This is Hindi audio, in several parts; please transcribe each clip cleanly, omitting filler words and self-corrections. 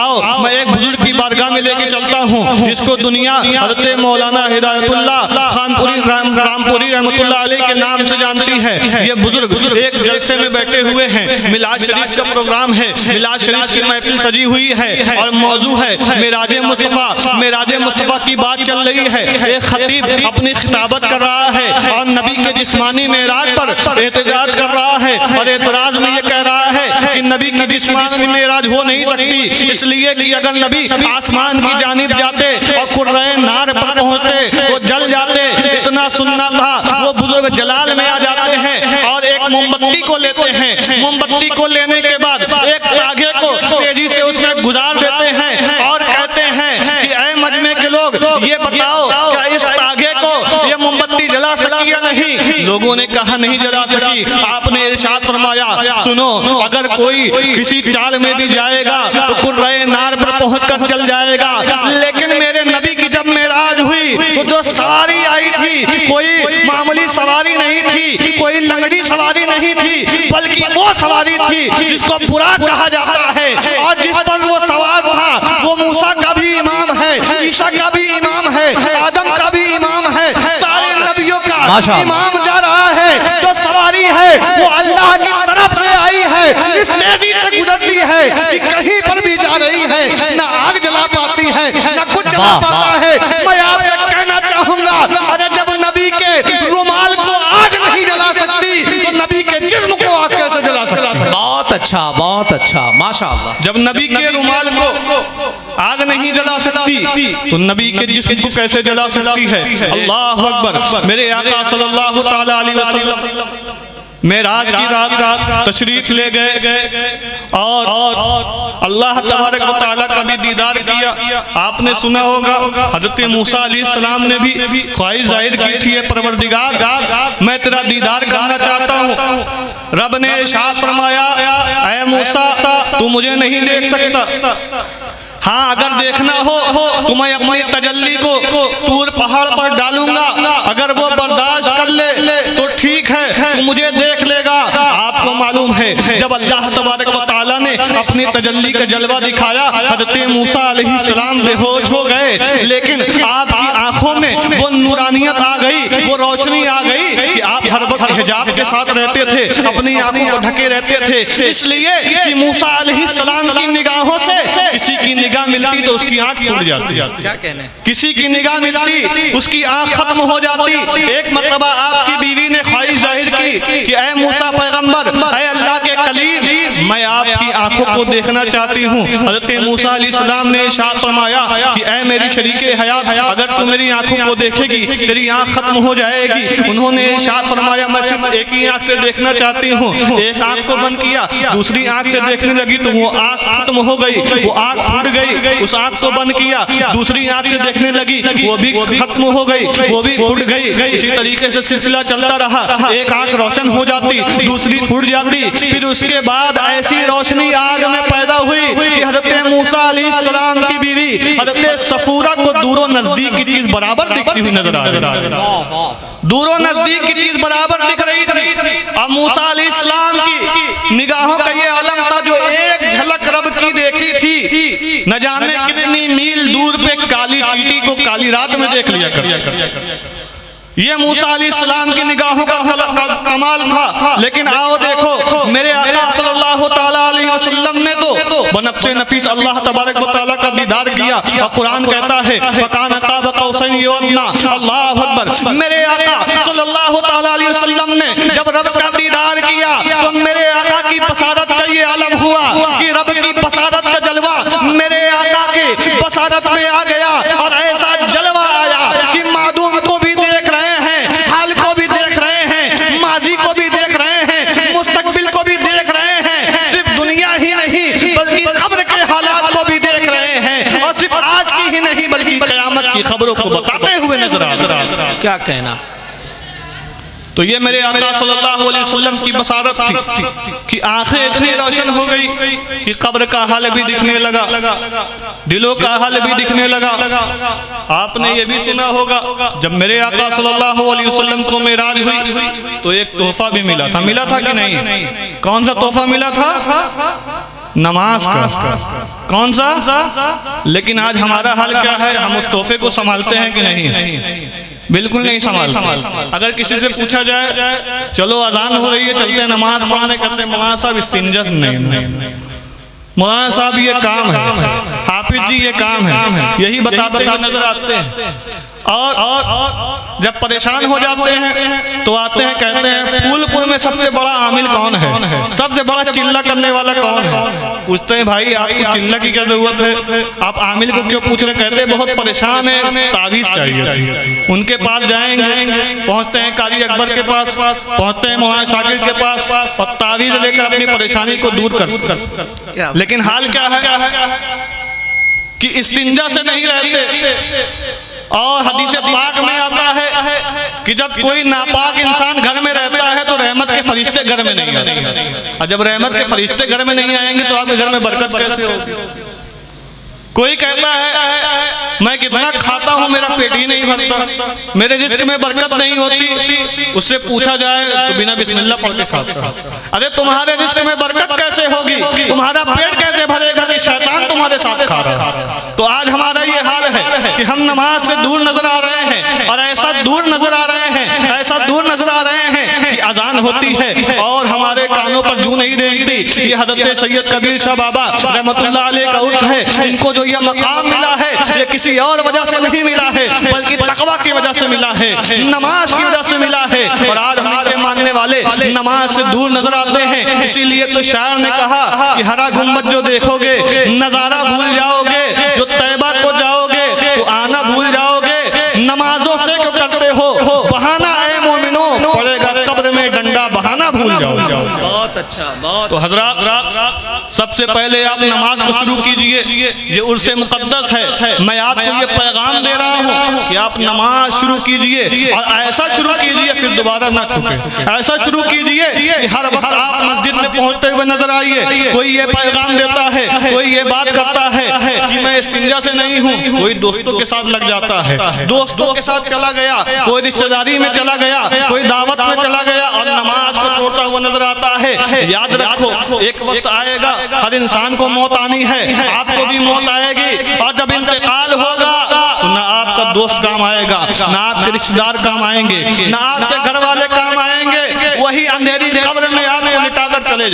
आओ मैं एक बुजुर्ग की बारगाह में लेके चलता हूँ, जिसको दुनिया हज़रत मौलाना हिदायतुल्लाह खानपुरी रामपुरी रहमतुल्लाह अलैह के नाम से जानती है। ये बुजुर्ग एक जलसे में बैठे हुए हैं, मिलाद शरीफ का प्रोग्राम है, मिलाद शरीफ की महफिल सजी हुई है और मौजू है मेराज मुस्तफा। मेराज मुस्तफा की बात चल रही है। एक खतीब अपनी खिताबत कर रहा है और नबी के जिस्मानी मेराज पर एहतजाज कर रहा है और एतराज में ये कह रहा है कि नबी की जिस्मानी मेराज हो नहीं सकती, इसलिए कि अगर नबी आसमान की जानिब जाते और कुर्रे नार पर पहुंचते वो जल जाते। इतना सुनना था, वो बुजुर्ग जलाल में आ जाते हैं और एक मोमबत्ती को लेते हैं। मोमबत्ती को लेने के बाद एक तागे को तेजी से उसमें गुजार देते हैं और कहते हैं कि ऐ मजमे के लोग, ये बताओ क्या इस तागे को ये मोमबत्ती जला सकी या नहीं? लोगों ने कहा नहीं जला सकी। आपने इरशाद फरमाया, सुनो, अगर कोई किसी चाल में भी जाएगा तो कुर्रे नार पर पहुंचकर चल जाएगा, लेकिन मेरे नबी की जब मेराज हुई तो जो सवारी आई थी कोई मामूली सवारी नहीं थी, कोई लंगड़ी सवारी नहीं थी, बल्कि वो सवारी थी जिसको बुरा कहा जाता है और जिस पर वो सवार था वो मूसा का भी इमाम है, ईसा का भी इमाम है, आदम का भी इमाम है, सारे नबियों का इमाम जा रहा है। जो सवारी है वो अल्लाह की तरफ से आई है, इस तेजी से गुजरती है कि कहीं पर भी जा रही है, ना आग जला पाती है ना कुछ जला पाता है। मैं आपसे कहना चाहूंगा, अरे जब नबी के रुमाल को आग नहीं जला सकती तो नबी के जिस्म को आग कैसे जला सकती? बहुत अच्छा माशाअल्लाह। जब नबी के रुमाल को आग नहीं जला सकती तो नबी के जिस्म को कैसे जला सकती है? अल्लाह अकबर। मेरे आका सल्लल्लाहु तआला अलैहि वसल्लम मेराज की रात तशरीफ ले गए और अल्लाह तबारक व तआला का भी दीदार किया। आपने सुना होगा हजरत मूसा अलैहिस्सलाम ने भी ख्वाहिश जाहिर की थी, परवरदिगार मैं तेरा दीदार करना चाहता हूँ। रब ने इरशाद फरमाया, ऐ मूसा तू मुझे नहीं देख सकता, हाँ अगर देखना हो तो मैं अपनी तजल्ली को तूर पहाड़ पर डालूंगा, अगर वो बर्दाश्त कर ले तो ठीक है, तू मुझे देख लेगा। आपको मालूम है जब अल्लाह तबारक व तआला ने अपनी तजल्ली का जलवा दिखाया, हज़रत मूसा अलैहिस्सलाम बेहोश हो गए, लेकिन आपकी आंखों में वो नूरानियत आ गई, वो रोशनी आ गई कि आप हर वक्त हिजाब के साथ रहते थे, अपनी आंखों को ढके रहते थे, इसलिए कि मूसा अलैहिस्सलाम की निगाहों से किसी की निगाह मिलती तो उसकी आंख टूट जाती। क्या कहने? किसी की निगाह मिलती उसकी आंख खत्म हो जाती। एक मर्तबा आपकी बीवी ने ख्वाहिश जाहिर की कि ऐ मूसा पैगंबर, ऐ अल्लाह के कलीम, मैं आपकी आंखों को देखना चाहती हूँ। हज़रत मूसा अलैहिस्सलाम ने इरशाद फरमाया कि ऐ मेरी शरीके हयात, अगर तू मेरी आंखों को देखेगी तेरी आंख खत्म हो जाएगी। उन्होंने इरशाद फरमाया, मैं सिर्फ एक ही आंख से देखना चाहती हूँ। एक आंख को बंद किया, दूसरी आंख से देखने लगी तो वो आंख खत्म हो गई, वो आंख फूट गई। उस आंख को बंद किया, दूसरी आंख से देखने लगी, वो भी खत्म हो गई, वो भी फूट गई। इसी तरीके से सिलसिला चलता रहा। एक आंख रोशन हो जाती, दूसरी फूट जाती। फिर उसके बाद ऐसी रोशनी आग में पैदा हुई कि हज़रत मूसा अलैहिस्सलाम की बीवी हज़रत सफूरा को दूरों नजदीक की चीज बराबर दिखती हुई नजर आ रही, दूरों नजदीक की चीज बराबर दिख रही थी। अब मूसा अलैहिस्सलाम की निगाहों का ये आलम था, जो एक झलक रब की देखी थी, न जाने कितनी मील दूर पे काली चींटी को काली रात में देख लिया कर। ये मूसा अलैहिस्सलाम की निगाहों का कमाल था। लेकिन आओ देखो, मेरे आका सल्लल्लाहु तआला अलैहि वसल्लम ने तो बनफ्से नफीस अल्लाह तबारक व तआला का दीदार किया और कुरान कहता है फकान काब कौसैन या अदना। अल्लाहु अकबर। मेरे आका सल्लल्लाहु तआला अलैहि वसल्लम ने जब रब का दीदार किया तो मेरे आका की बसारत का ये आलम हुआ कि रब की बसारत का जलवा मेरे आका के बसारत में आ गया और ऐसा जलवा आया कि मादूम को भी देख रहे हैं, हाल को भी देख रहे हैं, माजी को भी देख रहे हैं, मुस्तकबिल को भी देख रहे हैं, सिर्फ दुनिया ही नहीं बल्कि कब्र के हालात को भी देख रहे हैं, और सिर्फ आज की ही नहीं बल्कि क़यामत की खबरों को बताते हुए नजर आ रहा है। क्या कहना? तो ये मेरे आका सल्लल्लाहु अलैहि वसल्लम की बसारत थी कि आंखें इतनी रोशन हो गई कि कब्र का हाल भी दिखने लगा, दिलों का हाल भी दिखने लगा। आपने ये भी सुना होगा जब मेरे आका सल्लल्लाहु अलैहि वसल्लम को मेराज हुई तो एक तोहफा भी मिला था कि नहीं? कौन सा तोहफा मिला था? नमाज का। कौन सा? लेकिन आज हमारा हाल क्या है? हम उस तोहफे को संभालते हैं कि नहीं? बिल्कुल नहीं संभाल। अगर किसी से पूछा जाए चलो अजान हो रही है चलते हैं नमाज पढ़ने, कहते हैं मौलाना साहब इस्तिंजा नहीं, मौलाना साहब ये काम है, हाफिज जी ये काम है, यही बताते हुए नजर आते हैं। और जब परेशान हो जाते हैं तो आते हैं, कहते हैं फूलपुर में सबसे बड़ा आमिल कौन है, सबसे बड़ा चिल्ला करने वाला कौन है? पूछते हैं भाई आपको चिल्ला की क्या जरूरत है, आप आमिल को क्यों पूछ रहे? कहते हैं बहुत परेशान है, तावीज चाहिए। उनके पास जाएंगे, पहुंचते हैं कारी अकबर के पास, पहुंचते हैं मौलाना शाकिर के पास और तावीज लेकर अपनी परेशानी को दूर कर। लेकिन हाल क्या है कि इस्तिंजा से नहीं रहते। और हदीस पाक में आता है कि जब कोई नापाक इंसान घर में रहता है तो रहमत के फरिश्ते घर में नहीं आते, और जब रहमत के फरिश्ते घर में नहीं आएंगे तो आपके घर में बरकत कैसे होगी? कोई कहता है मैं कितना खाता हूं मेरा पेट ही नहीं भरता, मेरे रिस्क में बरकत नहीं होती, उससे पूछा जाए तो बिना बिस्मिल्लाह पढ़ के खाता। अरे तुम्हारे रिस्क में बरकत कैसे होगी, तुम्हारा पेट कैसे भरेगा कि शैतान तुम्हारे साथ खा रहा है? तो आज हमारा ये हाल है कि हम नमाज से दूर नजर आ रहे हैं, और ऐसा दूर नजर आ रहे हैं, ऐसा दूर नजर आ रहे हैं कि अजान होती है और हमारे कानों पर जू नहीं रेंगती। ये हजरत सैयद कबीर शाह बाबा रहमतुल्लाह अलैह का उर्स है। इनको जो ये मकाम मिला है ये किसी और वजह से नहीं मिला है, बल्कि तकवा की वजह से मिला है, नमाज की वजह से मिला है। और आज हमारे मानने वाले नमाज से दूर नजर आते हैं। इसीलिए तो शायर ने कहा कि हरा गुम्बद जो देखोगे नजारा भूल जाओगे, जो तैबा को जाओगे तो आना भूल जाओगे, नमाजों से क्यों करते हो बहाना ए मोमिनो, पड़ेगा कब्र में डंडा बहाना भूल जाओगे। बहुत अच्छा, बहुत। तो हजरात सबसे पहले आप नमाज को शुरू कीजिए, ये उर्से मुकद्दस है। मैं आपको ये पैगाम दे रहा हूँ कि आप नमाज शुरू कीजिए और ऐसा शुरू कीजिए फिर दोबारा ना छूटे। ऐसा शुरू कीजिए कि हर वक्त आप मस्जिद में पहुंचते हुए नजर आइए। कोई ये पैगाम देता है, कोई ये बात करता है कि मैं इस्तिंजा से नहीं हूँ, कोई दोस्तों के साथ लग जाता है, दोस्तों के साथ चला गया, कोई रिश्तेदारी में चला गया, कोई दावत में चला गया और नमाज को छोड़ता हुआ नजर आता है। याद रखो एक वक्त आएगा, हर इंसान को मौत आनी है, आपको भी मौत आएगी। और जब इंतकाल होगा तो ना आपका दोस्त काम आएगा, ना आपके रिश्तेदार काम आएंगे, ना आपके घर वाले काम आएंगे। वही अंधेरी कब्र में आपको लिटाकर चले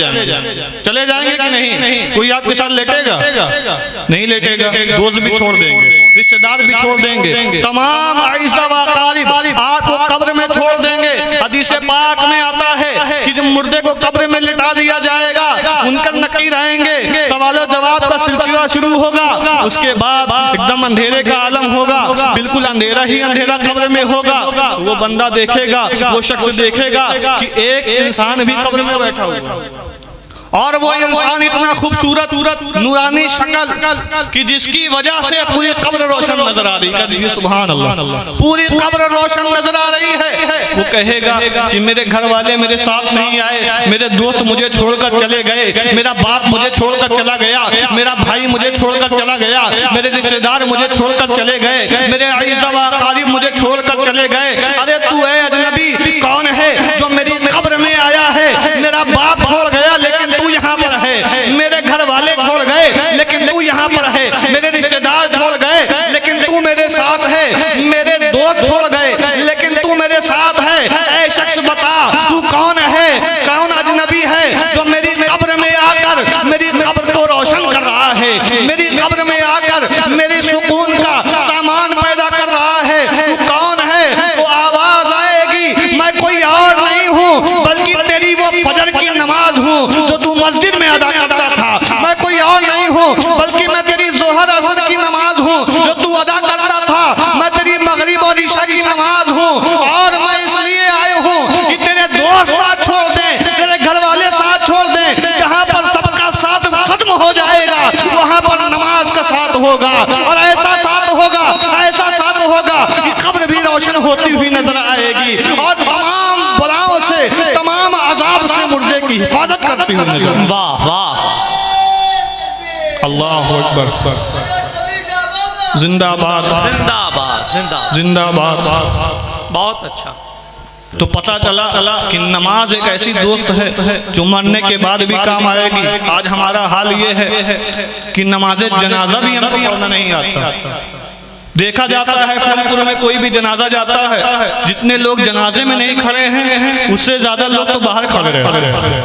जाएंगे कि नहीं? कोई आपके साथ लेटेगा? नहीं लेटेगा। दोस्त भी छोड़ देंगे, रिश्तेदार भी छोड़ देंगे, तमाम आइज़ा व अक़ारिब आपको कब्र में छोड़ देंगे। हदीस पाक में आता है कि जब मुर्दे को कब्र में लिटा दिया जाएगा, मुनकर नकीर आएंगे, सवाल जवाब का सिलसिला शुरू होगा। उसके बाद एकदम अंधेरे का आलम होगा, बिल्कुल अंधेरा ही अंधेरा कब्र में होगा। वो बंदा देखेगा, वो शख्स देखेगा कि एक इंसान भी कब्र में बैठा हुआ, और वो इंसान इतना खूबसूरत नूरानी शक्ल कि जिसकी वजह से पूरी कब्र रोशन नजर आ रही है। सुभान अल्लाह, पूरी कब्र रोशन नजर आ रही है। वो कहेगा कि मेरे घर वाले मेरे साथ नहीं आए, मेरे दोस्त मुझे छोड़कर चले गए, मेरा बाप मुझे छोड़कर चला गया, मेरा भाई मुझे छोड़कर चला गया, मेरे रिश्तेदार मुझे छोड़कर चले गए, मेरे अईज़ा व अक़ारिब मुझे छोड़कर चले गए। अरे तू है अजनबी, कौन है जो मेरी कब्र में आया है? मेरा बाप छोड़ गया लेकिन तू यहाँ पर है, मेरे घर वाले छोड़ गए लेकिन तू यहाँ पर है, मेरे रिश्तेदार छोड़ गए लेकिन तू मेरे साथ है, मेरे दोस्त छोड़ गए लेकिन तू मेरे साथ है। ऐ शख्स बता तू कौन है, कौन अजनबी है जो मेरी कब्र में आकर मेरी कब्र को रोशन कर रहा है, मेरी कब्र में आकर मेरे सुकून का सामान पैदा कर रहा है? तू कौन है? तो आवाज आएगी, मैं कोई और नहीं हूँ बल्कि तेरी वो फजर की नमाज हूँ जो तू मस्जिद में अदा करता था। मैं कोई और नहीं हूँ बल्कि मैं तेरी जोहर असर की नमाज हूँ जो तू अदा करता था। मैं तेरी मगरिब और ईशा की नमाज हूँ, और मैं इसलिए आया हूँ कि तेरे दोस्त साथ छोड़ दें, तेरे घर वाले साथ छोड़ दें। जहाँ पर सबका साथ खत्म हो जाएगा वहाँ पर नमाज का साथ होगा, और ऐसा साथ होगा, ऐसा साथ होगा कि कब्र भी रोशन होती हुई नजर आएगी और तमाम बलाओं से, तमाम अजाब से मुर्दे की हिफाजत करती हुई नजर। वाह वाह, अल्लाहु अकबर, जिंदाबाद जिंदाबाद जिंदाबाद, जिंदाबाद। बहुत अच्छा। तो पता चला कि नमाज एक ऐसी दोस्त है जो मरने के बाद भी काम आएगी। आज हमारा हाल ये है कि नमाज जनाजा भी हमको पढ़ना नहीं आता। देखा जाता है फूलपुर में कोई भी जनाजा जाता है, जितने लोग जनाजे में नहीं खड़े हैं उससे ज्यादा लोग तो बाहर खड़े रहते हैं।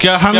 क्या हम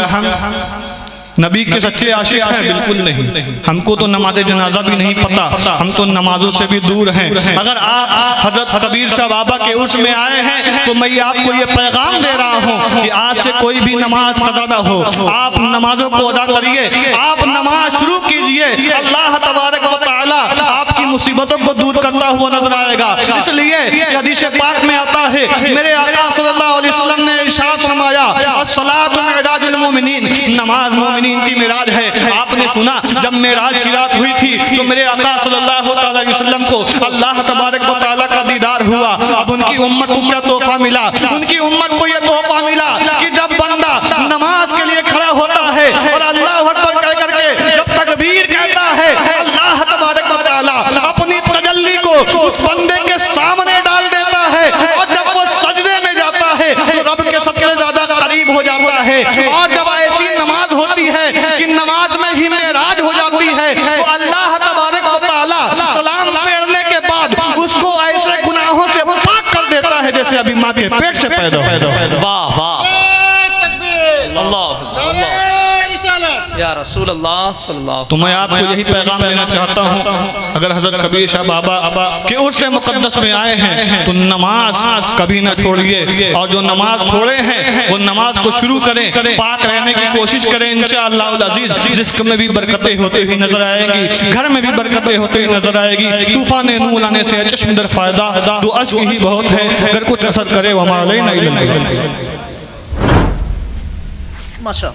नबी के सच्चे आशिक हैं? बिल्कुल नहीं। हमको तो नमाज जनाजा भी नहीं पता, हम तो नमाजों से भी दूर हैं। अगर आप हजरत कबीर शाह बाबा के उर्स में आए हैं तो मैं आपको ये पैगाम दे रहा हूँ कि आज से कोई भी नमाज कज़ा ना हो, आप नमाजों को अदा करिए, आप नमाज शुरू कीजिए। अल्लाह तबारक व तआला आपकी मुसीबतों को दूर करता हुआ नजर आएगा। इसलिए हदीस पाक में आता है, मेरे आका सल्लल्लाहु अलैहि वसल्लम ने इरशाद फरमाया, अस्सलातु मिअराजुल मोमिनीन, नमाज मोमिनीन की मिराज है। आपने सुना जब मेराज की रात हुई थी तो मेरे आका सल्लल्लाहु अलैहि वसल्लम को अल्लाह तबारक व तआला का दीदार हुआ। अब उनकी उम्मत को क्या तोहफा मिला? उनकी उम्मत को यह तोहफा मिला कि जब बंदा नमाज के लिए खड़ा होता है और अल्लाह अकबर कह करके जब तकबीर कहता है, अल्लाह तबारक व तआला अपनी तजल्ली को उस बंदे के सामने डाल देता है और जब वो सजदे में जाता है तो रब के सबसे ज्यादा करीब हो जाता है। और जब ऐसी नमाज होती है कि नमाज में ही मेराज हो जाती है तो अल्लाह तबारक व तआला सलाम फेरने के बाद उसको ऐसे गुनाहों से पाक कर देता है जैसे अभी माँ के पेट से पैदा हो। वाह वाह, अल्लाह या रसूल अल्लाह सल्लल्लाहु। तो मैं आपको यही पैगाम देना चाहता हूँ, अगर हजरत कबीर शाह बाबा के उर्स मुक़द्दस में आए हैं तो नमाज कभी ना छोड़िए, और जो नमाज छोड़े हैं वो नमाज को शुरू करें, पाक रहने की कोशिश करें। इंशाअल्लाह अज़ीज़ रिज़्क़ में भी बरकतें होती हुई नजर आएगी, घर में भी बरकतें होती हुई नजर आएगी। तूफान नूर आने से चश्म दर फायदा, तो अश्क ही बहुत है, अगर कुछ असर करे वो हमारा नहीं। माशा